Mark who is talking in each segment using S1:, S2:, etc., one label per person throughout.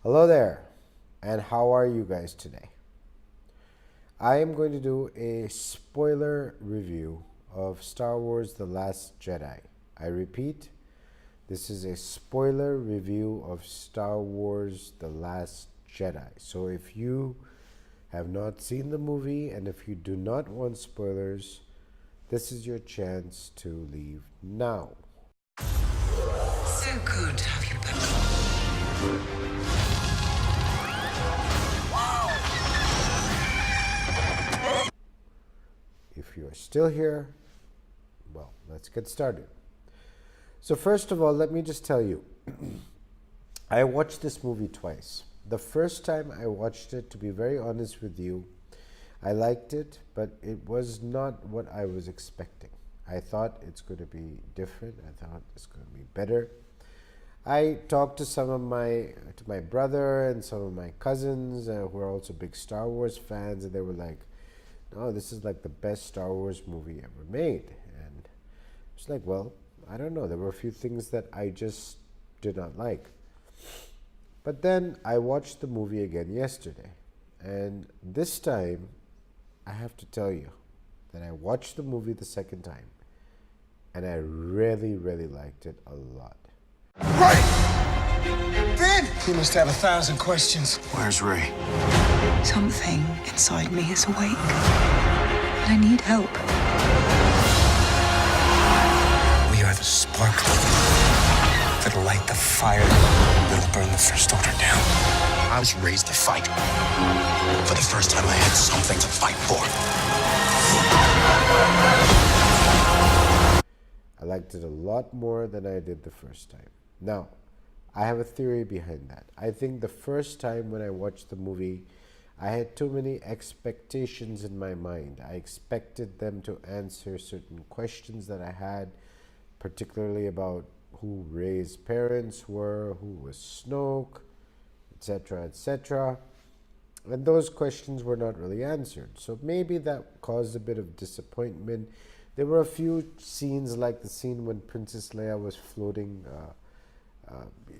S1: Hello there, and how are you guys today? I am going to do a spoiler review of Star Wars The Last Jedi. I repeat, this is a spoiler review of Star Wars The Last Jedi. So if you have not seen the movie and if you do not want spoilers, this is your chance to leave now.
S2: So good to have you back.
S1: If you are still here, well, let's get started. So first of all, let me just tell you, I watched this movie twice. The first time I watched it, to be very honest with you, I liked it, but it was not what I was expecting. I thought it's going to be different. I thought it's going to be better. I talked to my brother and some of my cousins who are also big Star Wars fans, and they were like, "No, this is like the best Star Wars movie ever made." And it's like, well, I don't know. There were a few things that I just did not like. But then I watched the movie again yesterday, and this time I have to tell you that I watched the movie the second time, and I really, really liked it a lot.
S3: Right! Ben! You must have 1,000 questions. Where's Ray?
S2: Something inside me is awake. And I need help.
S3: We are the spark that'll light the fire that'll burn the First Order down. I was raised to fight. For the first time, I had something to fight for.
S1: I liked it a lot more than I did the first time. Now, I have a theory behind that. I think the first time when I watched the movie, I had too many expectations in my mind. I expected them to answer certain questions that I had, particularly about who Rey's parents were, who was Snoke, etc., etc. And those questions were not really answered. So maybe that caused a bit of disappointment. There were a few scenes, like the scene when Princess Leia was floating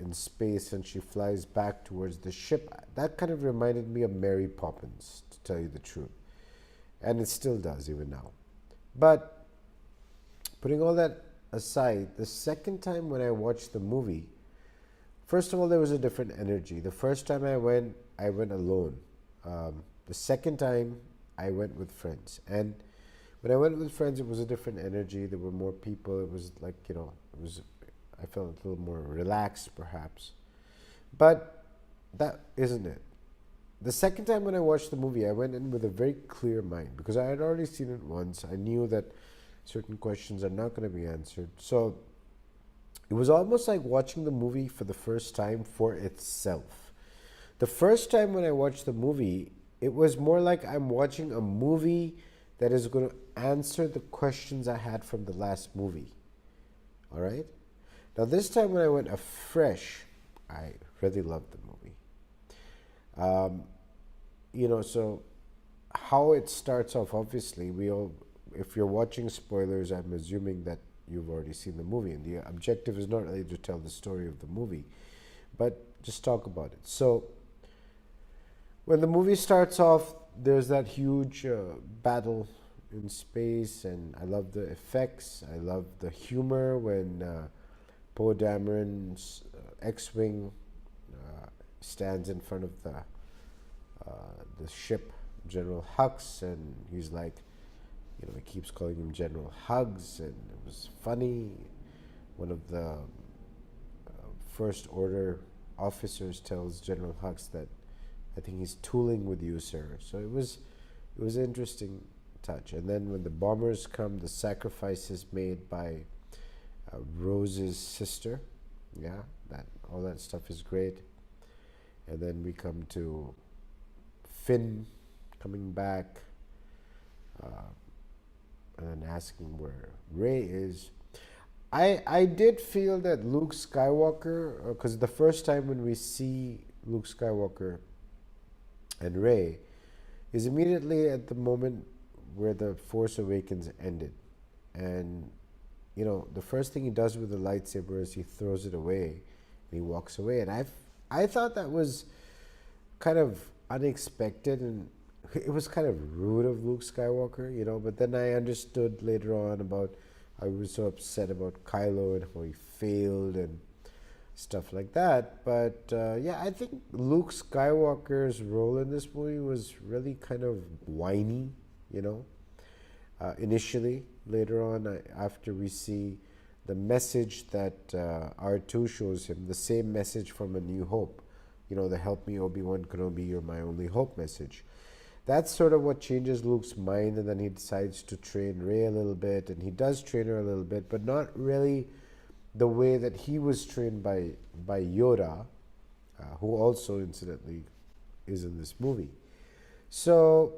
S1: in space and she flies back towards the ship. That kind of reminded me of Mary Poppins, to tell you the truth. And it still does, even now. But putting all that aside, the second time when I watched the movie, first of all, there was a different energy. The first time I went alone. The second time, I went with friends. And when I went with friends, it was a different energy. There were more people. It was like, I felt a little more relaxed, perhaps. But that isn't it. The second time when I watched the movie, I went in with a very clear mind because I had already seen it once. I knew that certain questions are not going to be answered. So it was almost like watching the movie for the first time for itself. The first time when I watched the movie, it was more like I'm watching a movie that is going to answer the questions I had from the last movie. All right? Now, this time when I went afresh, I really loved the movie. So how it starts off, obviously, if you're watching spoilers, I'm assuming that you've already seen the movie. And the objective is not really to tell the story of the movie, but just talk about it. So when the movie starts off, there's that huge battle in space, and I love the effects. I love the humor when Poe Dameron's X-Wing stands in front of the ship, General Hux, and he's like, he keeps calling him General Hugs, and it was funny. One of the First Order officers tells General Hux that, "I think he's tooling with you, sir." So it was an interesting touch. And then when the bombers come, the sacrifices made by Rose's sister, all that stuff is great. And then we come to Finn coming back and then asking where Rey is. I did feel that Luke Skywalker, because the first time when we see Luke Skywalker and Rey is immediately at the moment where the Force Awakens ended. And the first thing he does with the lightsaber is he throws it away and he walks away. And I thought that was kind of unexpected, and it was kind of rude of Luke Skywalker, you know. But then I understood later on about how he was so upset about Kylo and how he failed and stuff like that. But yeah, I think Luke Skywalker's role in this movie was really kind of whiny, you know. Initially, later on, after we see the message that R2 shows him, the same message from A New Hope, you know, the "Help me, Obi-Wan Kenobi, you're my only hope" message. That's sort of what changes Luke's mind, and then he decides to train Rey a little bit, and he does train her a little bit, but not really the way that he was trained by Yoda, who also incidentally is in this movie. So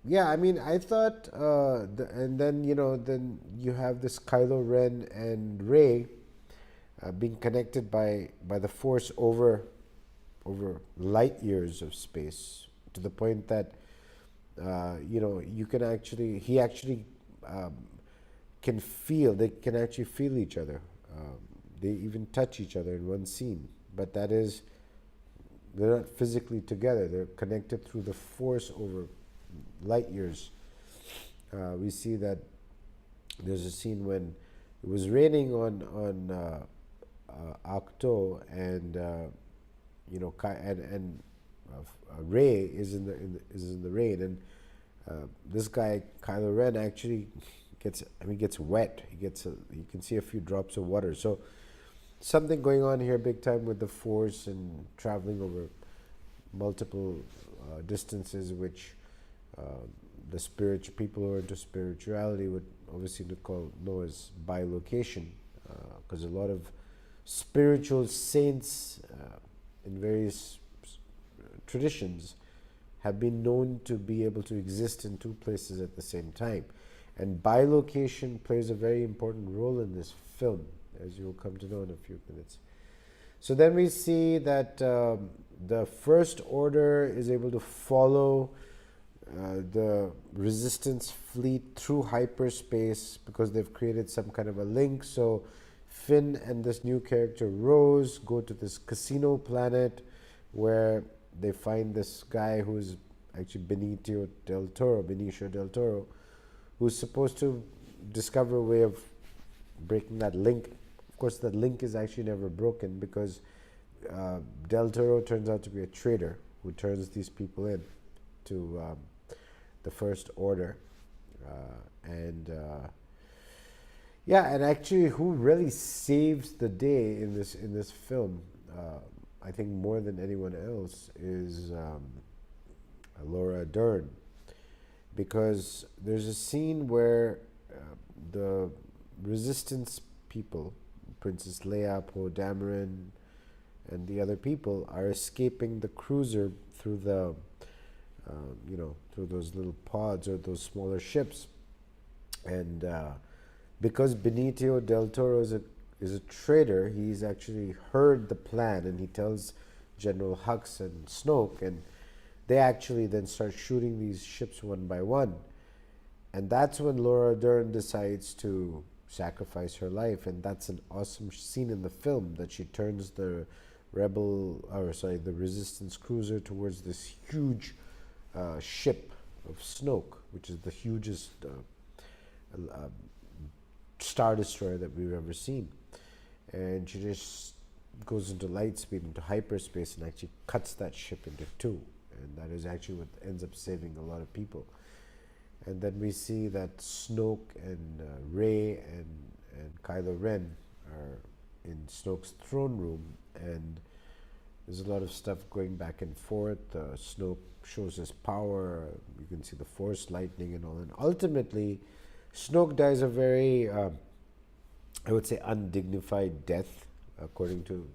S1: yeah, I mean, I thought, and then then you have this Kylo Ren and Rey being connected by the Force over light years of space, to the point that you can actually he actually can feel they can actually feel each other. They even touch each other in one scene, but that is, they're not physically together. They're connected through the Force over light years. We see that there's a scene when it was raining on Ahch-To, and Rey is in the rain, and this guy Kylo Ren actually gets wet. You can see a few drops of water. So something going on here big time with the Force and traveling over multiple distances, which the spiritual people who are into spirituality would obviously know as bilocation, because a lot of spiritual saints in various traditions have been known to be able to exist in two places at the same time. And bilocation plays a very important role in this film, as you will come to know in a few minutes. So then we see that the First Order is able to follow the Resistance fleet through hyperspace because they've created some kind of a link. So Finn and this new character Rose go to this casino planet where they find this guy who's actually Benicio del Toro, who's supposed to discover a way of breaking that link. Of course, that link is actually never broken because Del Toro turns out to be a traitor who turns these people in to the First Order, and actually, who really saves the day in this film, I think more than anyone else, is Laura Dern, because there's a scene where the Resistance people, Princess Leia, Poe Dameron, and the other people are escaping the cruiser through the through those little pods or those smaller ships, and because Benicio del Toro is a traitor, he's actually heard the plan, and he tells General Hux and Snoke, and they actually then start shooting these ships one by one. And that's when Laura Dern decides to sacrifice her life, and that's an awesome scene in the film, that she turns the the Resistance cruiser towards this huge ship of Snoke, which is the hugest Star Destroyer that we've ever seen. And she just goes into light speed, into hyperspace, and actually cuts that ship into two. And that is actually what ends up saving a lot of people. And then we see that Snoke and Rey and Kylo Ren are in Snoke's throne room, and there's a lot of stuff going back and forth. Snoke shows his power. You can see the Force lightning and all. And ultimately, Snoke dies a very, I would say, undignified death, according to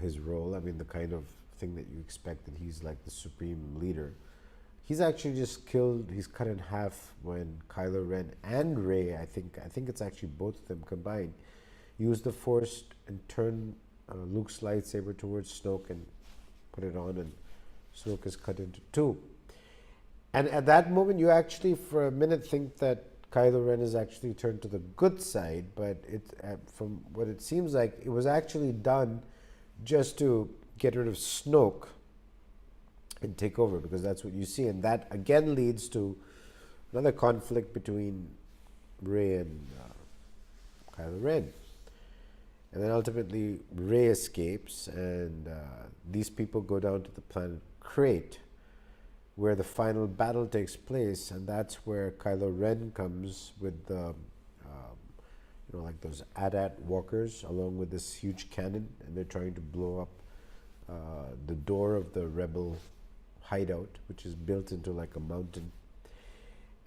S1: his role. I mean, the kind of thing that you expect, that he's like the supreme leader. He's actually just killed. He's cut in half when Kylo Ren and Rey, I think it's actually both of them combined, use the Force and turn Luke's lightsaber towards Snoke and put it on, and Snoke is cut into two. And at that moment, you actually, for a minute, think that Kylo Ren is actually turned to the good side, but from what it seems like, it was actually done just to get rid of Snoke and take over, because that's what you see. And that again leads to another conflict between Rey and Kylo Ren. And then ultimately Rey escapes, and these people go down to the planet Crate, where the final battle takes place, and that's where Kylo Ren comes with the, like those AT-AT walkers, along with this huge cannon, and they're trying to blow up the door of the rebel hideout, which is built into like a mountain.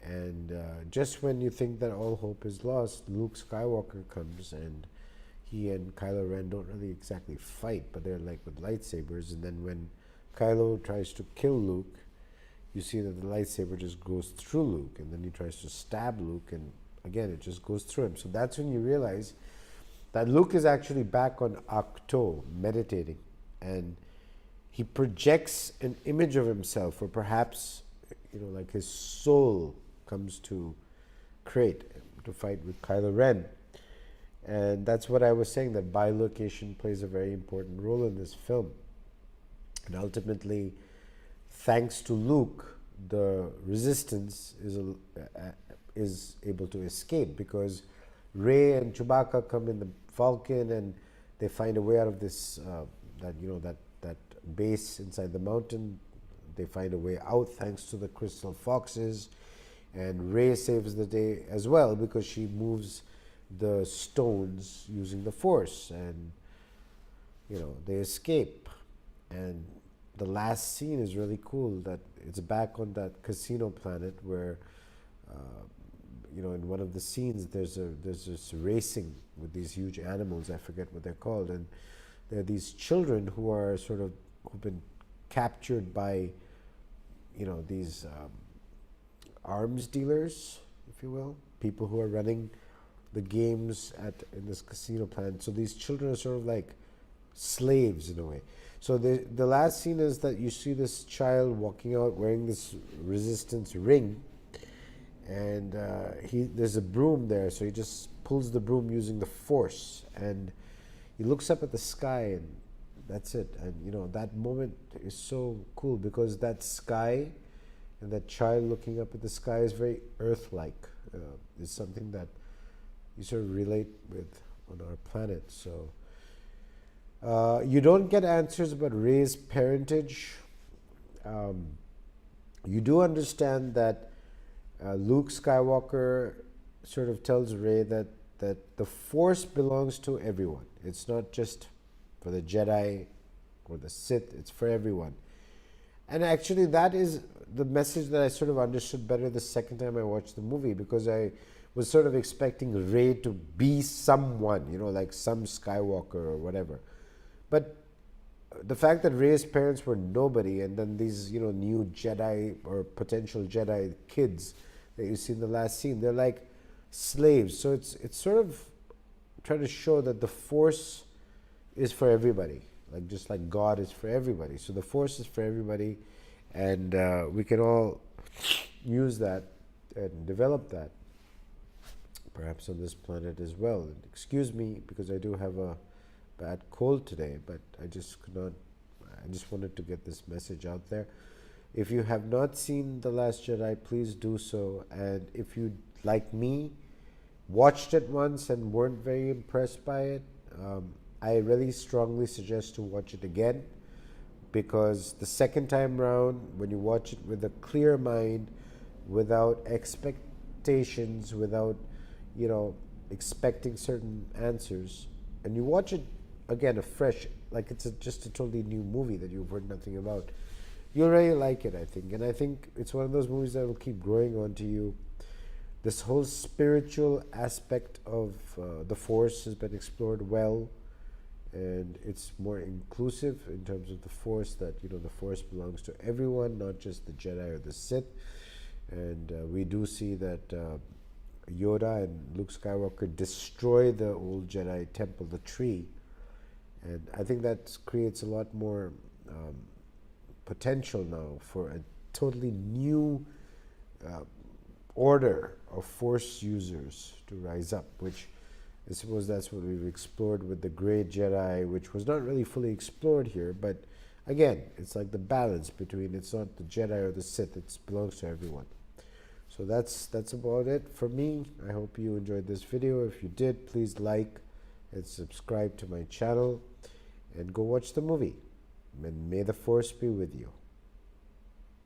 S1: And just when you think that all hope is lost, Luke Skywalker comes, and he and Kylo Ren don't really exactly fight, but they're like with lightsabers. And then when Kylo tries to kill Luke, you see that the lightsaber just goes through Luke, and then he tries to stab Luke, and again it just goes through him. So that's when you realize that Luke is actually back on Ahch-To, meditating, and he projects an image of himself, or perhaps, like his soul comes to Crate to fight with Kylo Ren. And that's what I was saying, that bilocation plays a very important role in this film. And ultimately, thanks to Luke, the Resistance is able to escape, because Rey and Chewbacca come in the Falcon, and they find a way out of this that base inside the mountain. They find a way out thanks to the Crystal Foxes, and Rey saves the day as well, because she moves the stones using the Force, and they escape. And the last scene is really cool, that it's back on that casino planet where in one of the scenes there's this racing with these huge animals. I forget what they're called, and there are these children who've been captured by these arms dealers, if you will, people who are running the games in this casino planet. So these children are sort of like slaves in a way. So the last scene is that you see this child walking out wearing this Resistance ring, and there's a broom there, so he just pulls the broom using the Force, and he looks up at the sky, and that's it. And that moment is so cool, because that sky and that child looking up at the sky is very Earth-like. It's something that you sort of relate with on our planet. So you don't get answers about Rey's parentage. You do understand that Luke Skywalker sort of tells Rey that the Force belongs to everyone. It's not just for the Jedi or the Sith, it's for everyone. And actually that is the message that I sort of understood better the second time I watched the movie, because I was sort of expecting Rey to be someone, like some Skywalker or whatever. But the fact that Rey's parents were nobody, and then these, new Jedi or potential Jedi kids that you see in the last scene, they're like slaves. So it's sort of trying to show that the Force is for everybody, just like God is for everybody. So the Force is for everybody, and we can all use that and develop that, perhaps on this planet as well. And excuse me, because I do have a bad cold today, but I just wanted to get this message out there. If you have not seen The Last Jedi, please do so. And if you, like me, watched it once and weren't very impressed by it, I really strongly suggest to watch it again, because the second time round, when you watch it with a clear mind, without expectations, without expecting certain answers, and you watch it again afresh, like it's just a totally new movie that you've heard nothing about, you'll really like it, I think. And I think it's one of those movies that will keep growing onto you. This whole spiritual aspect of the Force has been explored well, and it's more inclusive in terms of the Force, that the Force belongs to everyone, not just the Jedi or the Sith. And we do see that Yoda and Luke Skywalker destroy the old Jedi temple, the tree, and I think that creates a lot more potential now for a totally new order of Force users to rise up, which I suppose that's what we've explored with the Great Jedi, which was not really fully explored here, but again, it's like the balance between, it's not the Jedi or the Sith, it belongs to everyone. So that's about it for me. I hope you enjoyed this video. If you did, please like and subscribe to my channel and go watch the movie. And may the Force be with you.